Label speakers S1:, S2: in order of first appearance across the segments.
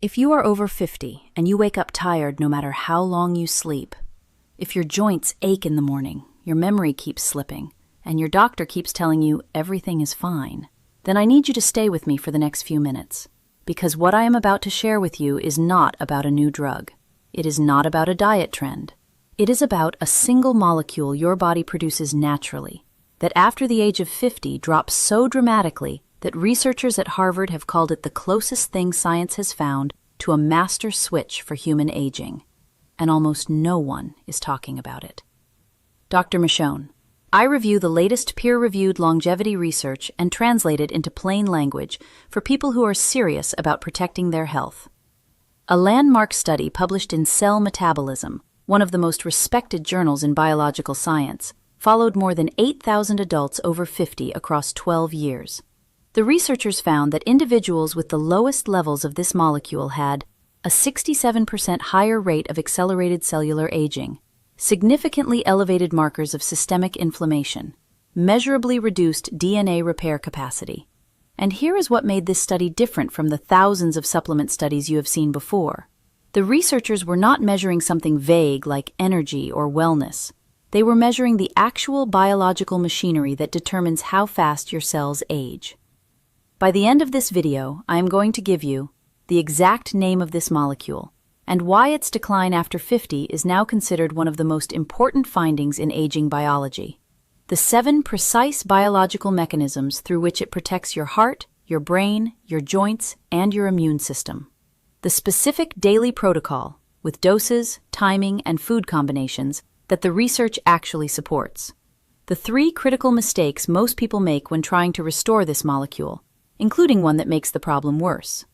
S1: If you are over 50 and you wake up tired no matter how long you sleep, if your joints ache in the morning, your memory keeps slipping, and your doctor keeps telling you everything is fine, then I need you to stay with me for the next few minutes, because what I am about to share with you is not about a new drug. It is not about a diet trend. It is about a single molecule your body produces naturally, that after the age of 50 drops so dramatically that researchers at Harvard have called it the closest thing science has found to a master switch for human aging, and almost no one is talking about it. Dr.Michonne, I review the latest peer-reviewed longevity research and translate it into plain language for people who are serious about protecting their health. A landmark study published in Cell Metabolism, one of the most respected journals in biological science, followed more than 8,000 adults over 50 across 12 years. The researchers found that individuals with the lowest levels of this molecule had a 67% higher rate of accelerated cellular aging, significantly elevated markers of systemic inflammation, measurably reduced DNA repair capacity. And here is what made this study different from the thousands of supplement studies you have seen before. The researchers were not measuring something vague like energy or wellness. They were measuring the actual biological machinery that determines how fast your cells age. By the end of this video, I am going to give you the exact name of this molecule and why its decline after 50 is now considered one of the most important findings in aging biology. The 7 precise biological mechanisms through which it protects your heart, your brain, your joints, and your immune system. The specific daily protocol, with doses, timing, and food combinations that the research actually supports. The 3 critical mistakes most people make when trying to restore this molecule, including one that makes the problem worse.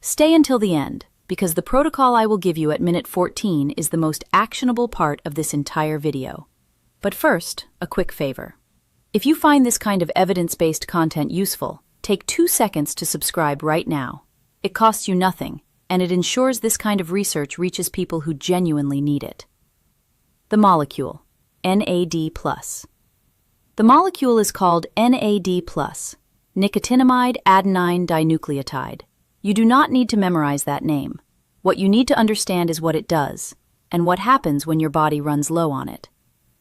S1: Stay until the end, because the protocol I will give you at minute 14 is the most actionable part of this entire video. But first, a quick favor. If you find this kind of evidence-based content useful, take 2 seconds to subscribe right now. It costs you nothing, and it ensures this kind of research reaches people who genuinely need it. The molecule, NAD+. The molecule is called NAD+, nicotinamide adenine dinucleotide. You do not need to memorize that name. What you need to understand is what it does, and what happens when your body runs low on it.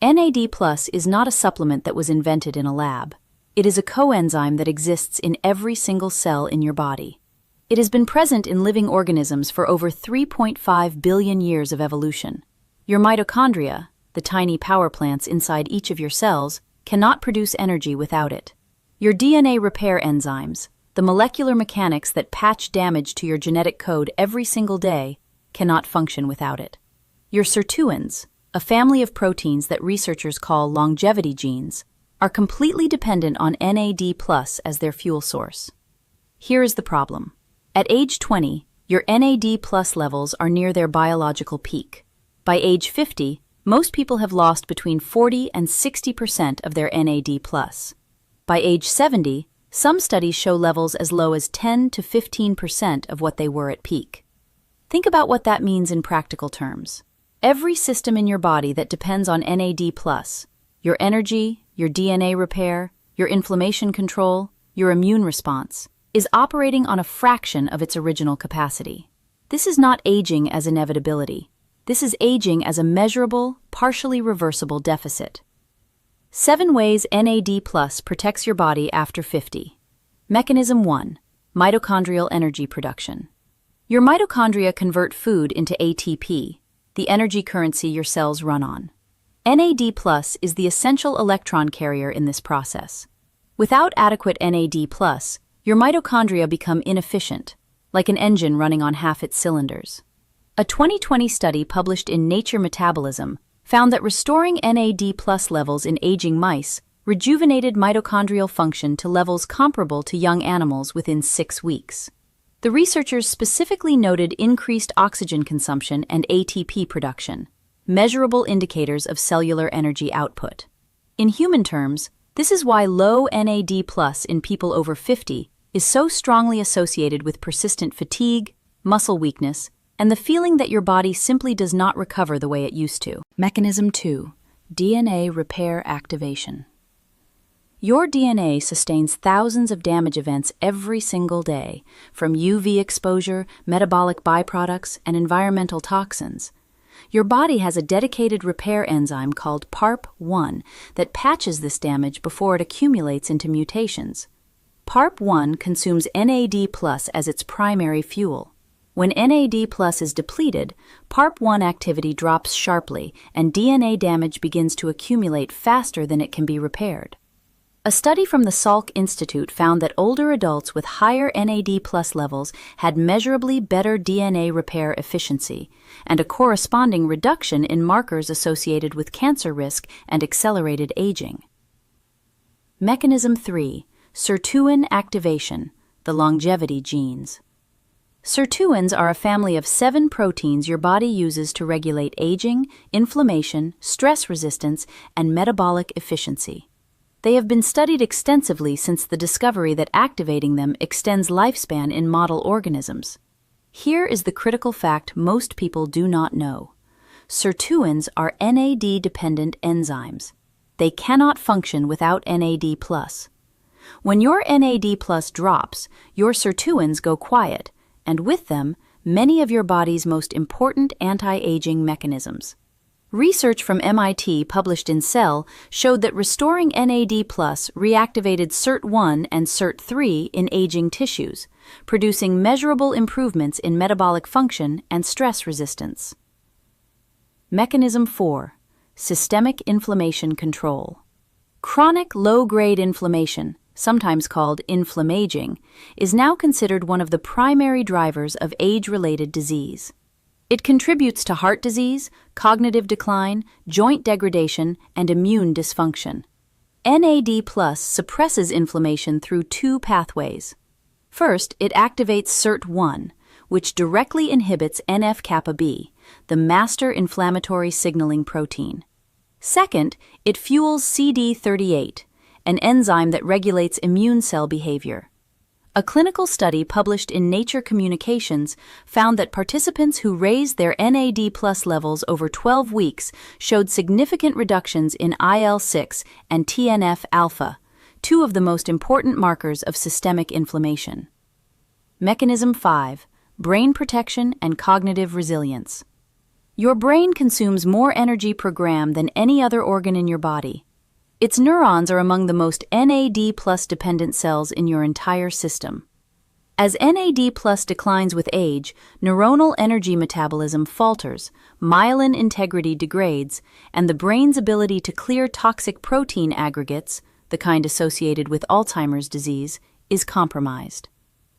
S1: NAD+ is not a supplement that was invented in a lab. It is a coenzyme that exists in every single cell in your body. It has been present in living organisms for over 3.5 billion years of evolution. Your mitochondria, the tiny power plants inside each of your cells, cannot produce energy without it. Your DNA repair enzymes, the molecular mechanics that patch damage to your genetic code every single day, cannot function without it. Your sirtuins, a family of proteins that researchers call longevity genes, are completely dependent on NAD+ as their fuel source. Here is the problem. At age 20, your NAD+ levels are near their biological peak. By age 50, most people have lost between 40 and 60% of their NAD+. By age 70, some studies show levels as low as 10 to 15% of what they were at peak. Think about what that means in practical terms. Every system in your body that depends on NAD+, your energy, your DNA repair, your inflammation control, your immune response, is operating on a fraction of its original capacity. This is not aging as inevitability. This is aging as a measurable, partially reversible deficit. 7 ways NAD+ protects your body after 50. Mechanism 1. Mitochondrial energy production. Your mitochondria convert food into ATP, the energy currency your cells run on. NAD+ is the essential electron carrier in this process. Without adequate NAD+, your mitochondria become inefficient, like an engine running on half its cylinders. A 2020 study published in Nature Metabolism found that restoring NAD+ levels in aging mice rejuvenated mitochondrial function to levels comparable to young animals within 6 weeks. The researchers specifically noted increased oxygen consumption and ATP production, measurable indicators of cellular energy output. In human terms, this is why low NAD+ in people over 50 is so strongly associated with persistent fatigue, muscle weakness, and the feeling that your body simply does not recover the way it used to. Mechanism 2. DNA repair activation. Your DNA sustains thousands of damage events every single day, from UV exposure, metabolic byproducts, and environmental toxins. Your body has a dedicated repair enzyme called PARP1 that patches this damage before it accumulates into mutations. PARP1 consumes NAD+ as its primary fuel. When NAD+ is depleted, PARP1 activity drops sharply and DNA damage begins to accumulate faster than it can be repaired. A study from the Salk Institute found that older adults with higher NAD+ levels had measurably better DNA repair efficiency and a corresponding reduction in markers associated with cancer risk and accelerated aging. Mechanism 3. Sirtuin activation, the longevity genes. Sirtuins are a family of 7 proteins your body uses to regulate aging, inflammation, stress resistance, and metabolic efficiency. They have been studied extensively since the discovery that activating them extends lifespan in model organisms. Here is the critical fact most people do not know. Sirtuins are NAD-dependent enzymes. They cannot function without NAD+. When your NAD+ drops, your sirtuins go quiet, and with them, many of your body's most important anti-aging mechanisms. Research from MIT published in Cell showed that restoring NAD+ reactivated SIRT1 and SIRT3 in aging tissues, producing measurable improvements in metabolic function and stress resistance. Mechanism 4. Systemic inflammation control. Chronic low-grade inflammation, sometimes called inflammaging, is now considered one of the primary drivers of age-related disease. It contributes to heart disease, cognitive decline, joint degradation, and immune dysfunction. NAD+ suppresses inflammation through 2 pathways. First, it activates SIRT1, which directly inhibits NF-kappa B, the master inflammatory signaling protein. Second, it fuels CD38, an enzyme that regulates immune cell behavior. A clinical study published in Nature Communications found that participants who raised their NAD+ levels over 12 weeks showed significant reductions in IL-6 and TNF-alpha, 2 of the most important markers of systemic inflammation. Mechanism 5. Brain protection and cognitive resilience. Your brain consumes more energy per gram than any other organ in your body. Its neurons are among the most NAD+ dependent cells in your entire system. As NAD+ declines with age, neuronal energy metabolism falters, myelin integrity degrades, and the brain's ability to clear toxic protein aggregates, the kind associated with Alzheimer's disease, is compromised.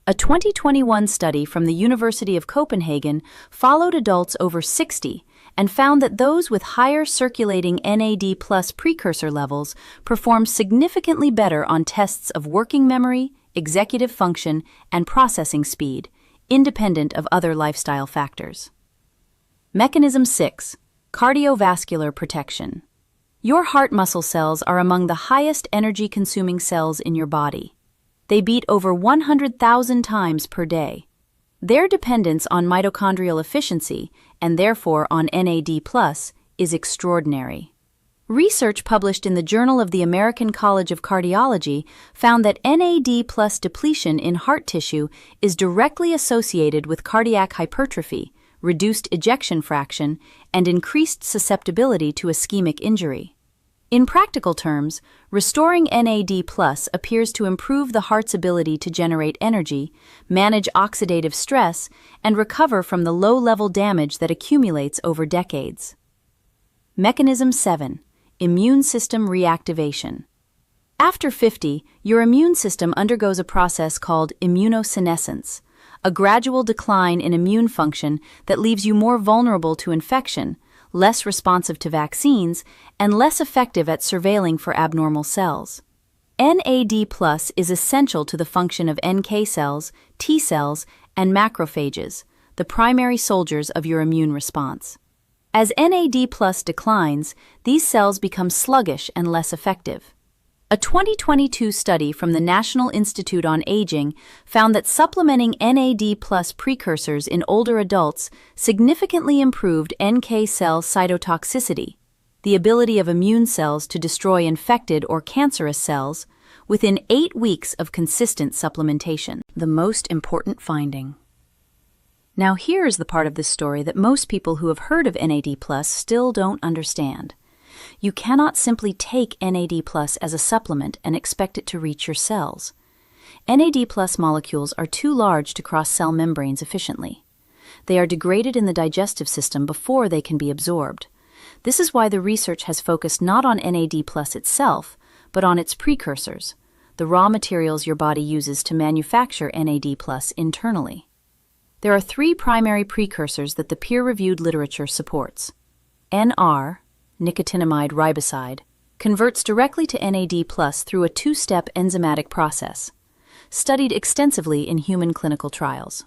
S1: A 2021 study from the University of Copenhagen followed adults over 60 and found that those with higher circulating NAD+ precursor levels performed significantly better on tests of working memory, executive function, and processing speed, independent of other lifestyle factors. Mechanism 6. Cardiovascular protection. Your heart muscle cells are among the highest energy-consuming cells in your body. They beat over 100,000 times per day. Their dependence on mitochondrial efficiency, and therefore on NAD+, is extraordinary. Research published in the Journal of the American College of Cardiology found that NAD+ depletion in heart tissue is directly associated with cardiac hypertrophy, reduced ejection fraction, and increased susceptibility to ischemic injury. In practical terms, restoring NAD+ appears to improve the heart's ability to generate energy, manage oxidative stress, and recover from the low-level damage that accumulates over decades. Mechanism 7. Immune system reactivation. After 50, your immune system undergoes a process called immunosenescence, a gradual decline in immune function that leaves you more vulnerable to infection, less responsive to vaccines, and less effective at surveilling for abnormal cells. NAD+ is essential to the function of NK cells, T cells, and macrophages, the primary soldiers of your immune response. As NAD+ declines, these cells become sluggish and less effective. A 2022 study from the National Institute on Aging found that supplementing NAD+ precursors in older adults significantly improved NK cell cytotoxicity, the ability of immune cells to destroy infected or cancerous cells, within 8 weeks of consistent supplementation. The most important finding. Now here's the part of this story that most people who have heard of NAD+ still don't understand. You cannot simply take NAD+ as a supplement and expect it to reach your cells. NAD+ molecules are too large to cross cell membranes efficiently. They are degraded in the digestive system before they can be absorbed. This is why the research has focused not on NAD+ itself, but on its precursors, the raw materials your body uses to manufacture NAD+ internally. There are 3 primary precursors that the peer-reviewed literature supports. NR, nicotinamide riboside, converts directly to NAD+ through a 2-step enzymatic process, studied extensively in human clinical trials.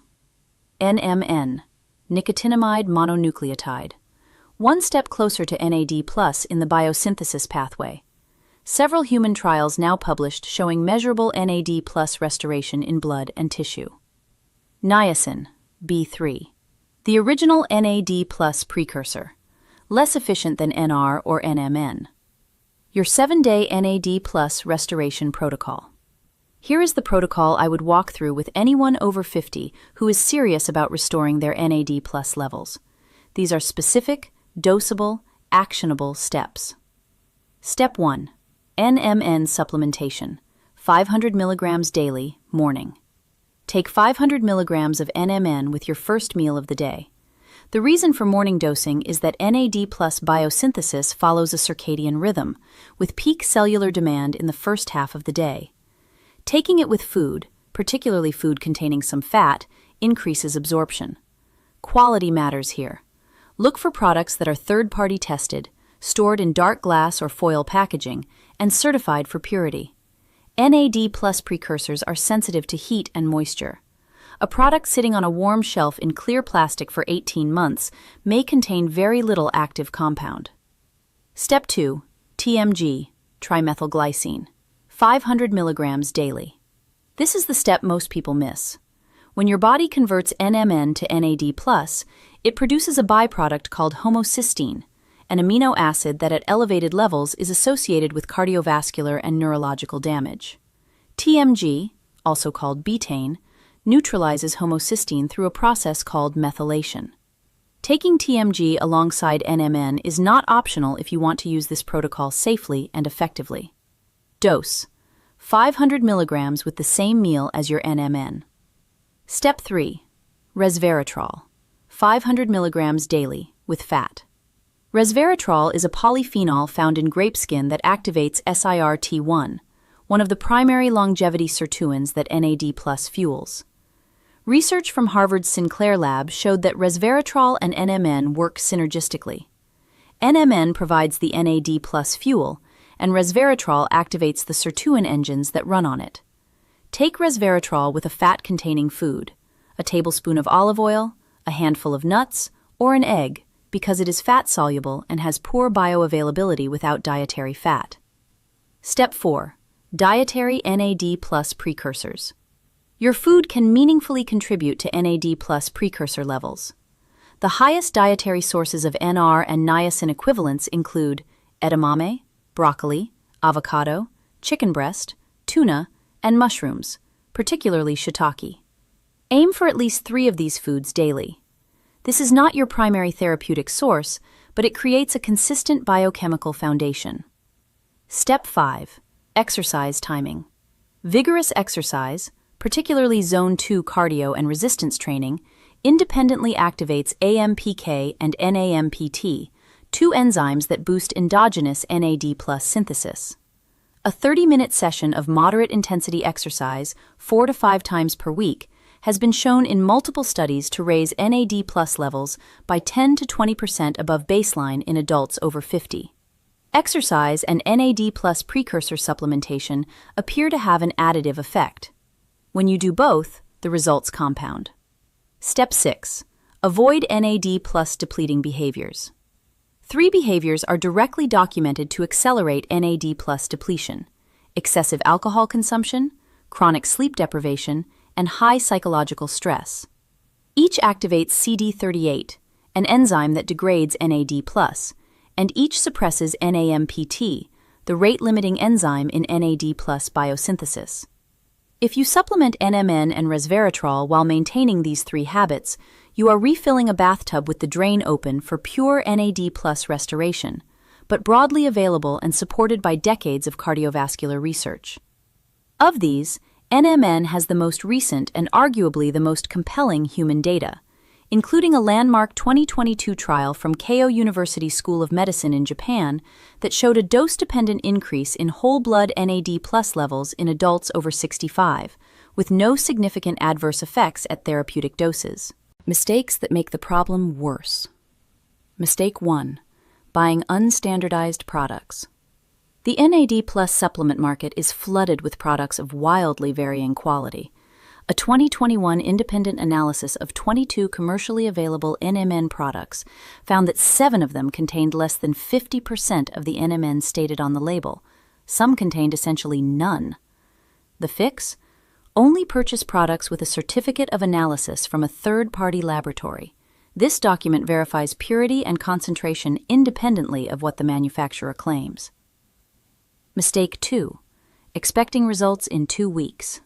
S1: NMN, nicotinamide mononucleotide, 1 step closer to NAD+ in the biosynthesis pathway. Several human trials now published showing measurable NAD+ restoration in blood and tissue. Niacin, B3, the original NAD+ precursor, less efficient than NR or NMN. Your 7-day NAD+ restoration protocol. Here is the protocol I would walk through with anyone over 50 who is serious about restoring their NAD+ levels. These are specific, dosable, actionable steps. Step 1. NMN supplementation, 500 mg daily, morning. Take 500 mg of NMN with your first meal of the day. The reason for morning dosing is that NAD+ biosynthesis follows a circadian rhythm, with peak cellular demand in the first half of the day. Taking it with food, particularly food containing some fat, increases absorption. Quality matters here. Look for products that are third-party tested, stored in dark glass or foil packaging, and certified for purity. NAD+ precursors are sensitive to heat and moisture. A product sitting on a warm shelf in clear plastic for 18 months may contain very little active compound. Step 2. TMG, trimethylglycine, 500 mg daily. This is the step most people miss. When your body converts NMN to NAD+, it produces a byproduct called homocysteine, an amino acid that at elevated levels is associated with cardiovascular and neurological damage. TMG, also called betaine, neutralizes homocysteine through a process called methylation. Taking TMG alongside NMN is not optional if you want to use this protocol safely and effectively. Dose: 500 mg with the same meal as your NMN. Step 3. Resveratrol, 500 mg daily, with fat. Resveratrol is a polyphenol found in grape skin that activates SIRT1, one of the primary longevity sirtuins that NAD+ fuels. Research from Harvard's Sinclair lab showed that resveratrol and NMN work synergistically. NMN provides the NAD+ fuel, and resveratrol activates the sirtuin engines that run on it. Take resveratrol with a fat-containing food, a tablespoon of olive oil, a handful of nuts, or an egg, because it is fat-soluble and has poor bioavailability without dietary fat. Step 4. Dietary NAD+ precursors. Your food can meaningfully contribute to NAD+ precursor levels. The highest dietary sources of NR and niacin equivalents include edamame, broccoli, avocado, chicken breast, tuna, and mushrooms, particularly shiitake. Aim for at least 3 of these foods daily. This is not your primary therapeutic source, but it creates a consistent biochemical foundation. Step 5. Exercise timing. Vigorous exercise, particularly Zone 2 cardio and resistance training, independently activates AMPK and NAMPT, 2 enzymes that boost endogenous NAD+ synthesis. A 30-minute session of moderate intensity exercise, 4 to 5 times per week, has been shown in multiple studies to raise NAD+ levels by 10 to 20% above baseline in adults over 50. Exercise and NAD+ precursor supplementation appear to have an additive effect. When you do both, the results compound. Step 6. Avoid NAD+ depleting behaviors. 3 behaviors are directly documented to accelerate NAD+ depletion: excessive alcohol consumption, chronic sleep deprivation, and high psychological stress. Each activates CD38, an enzyme that degrades NAD+, and each suppresses NAMPT, the rate-limiting enzyme in NAD+ biosynthesis. If you supplement NMN and resveratrol while maintaining these three habits, you are refilling a bathtub with the drain open for pure NAD+ restoration, but broadly available and supported by decades of cardiovascular research. Of these, NMN has the most recent and arguably the most compelling human data, including a landmark 2022 trial from Keio University School of Medicine in Japan that showed a dose-dependent increase in whole blood NAD+ levels in adults over 65, with no significant adverse effects at therapeutic doses. Mistakes that make the problem worse. Mistake 1. Buying unstandardized products. The NAD+ supplement market is flooded with products of wildly varying quality. A 2021 independent analysis of 22 commercially available NMN products found that 7 of them contained less than 50% of the NMN stated on the label. Some contained essentially none. The fix? Only purchase products with a certificate of analysis from a third-party laboratory. This document verifies purity and concentration independently of what the manufacturer claims. Mistake 2. Expecting results in 2 weeks.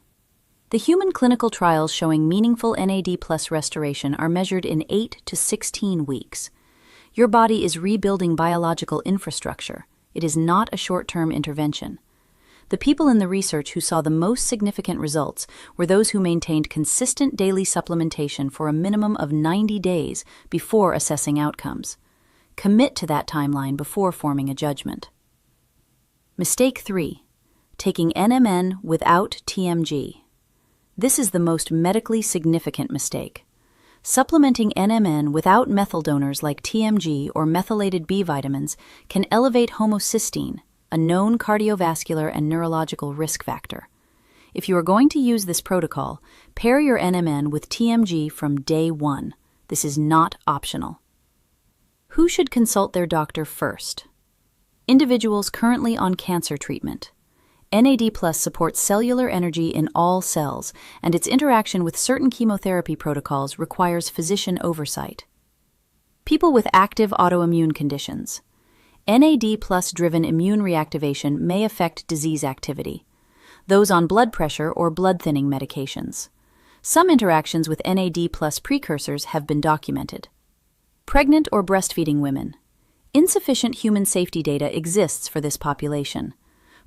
S1: The human clinical trials showing meaningful NAD+ restoration are measured in 8 to 16 weeks. Your body is rebuilding biological infrastructure. It is not a short-term intervention. The people in the research who saw the most significant results were those who maintained consistent daily supplementation for a minimum of 90 days before assessing outcomes. Commit to that timeline before forming a judgment. Mistake 3. Taking NMN without TMG. This is the most medically significant mistake. Supplementing NMN without methyl donors like TMG or methylated B vitamins can elevate homocysteine, a known cardiovascular and neurological risk factor. If you are going to use this protocol, pair your NMN with TMG from day 1. This is not optional. Who should consult their doctor first? Individuals currently on cancer treatment. NAD+ supports cellular energy in all cells, and its interaction with certain chemotherapy protocols requires physician oversight. People with active autoimmune conditions. NAD+-driven immune reactivation may affect disease activity. Those on blood pressure or blood-thinning medications. Some interactions with NAD+ precursors have been documented. Pregnant or breastfeeding women. Insufficient human safety data exists for this population.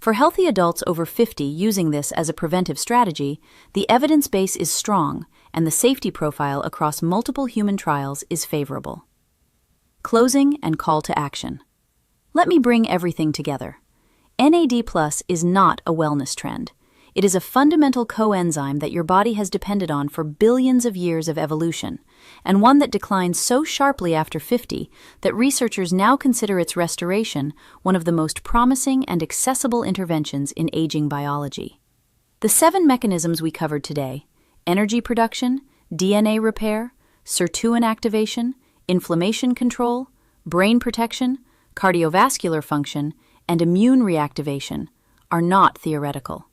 S1: For healthy adults over 50 using this as a preventive strategy, the evidence base is strong and the safety profile across multiple human trials is favorable. Closing and call to action. Let me bring everything together. NAD+ is not a wellness trend. It is a fundamental coenzyme that your body has depended on for billions of years of evolution, and one that declines so sharply after 50 that researchers now consider its restoration one of the most promising and accessible interventions in aging biology. The 7 mechanisms we covered today: energy production, DNA repair, sirtuin activation, inflammation control, brain protection, cardiovascular function, and immune reactivation, are not theoretical.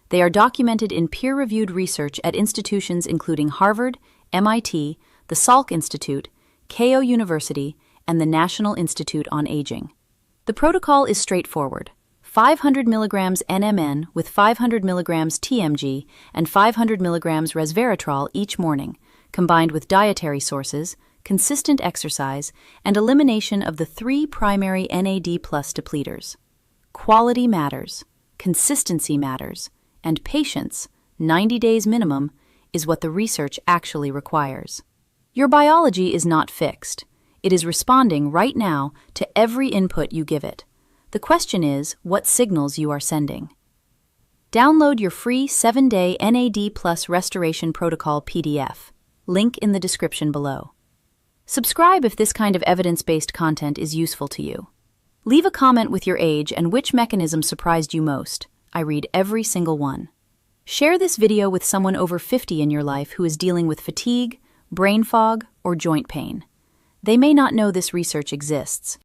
S1: They are documented in peer-reviewed research at institutions including Harvard, MIT, the Salk Institute, Keio University, and the National Institute on Aging. The protocol is straightforward: 500 mg NMN with 500 mg TMG and 500 mg resveratrol each morning, combined with dietary sources, consistent exercise, and elimination of the 3 primary NAD+ depleters. Quality matters, consistency matters, and patience, 90 days minimum, is what the research actually requires. Your biology is not fixed. It is responding right now to every input you give it. The question is what signals you are sending. Download your free 7-day NAD+ Restoration Protocol PDF. Link in the description below. Subscribe if this kind of evidence-based content is useful to you. Leave a comment with your age and which mechanism surprised you most. I read every single one. Share this video with someone over 50 in your life who is dealing with fatigue, brain fog, or joint pain. They may not know this research exists.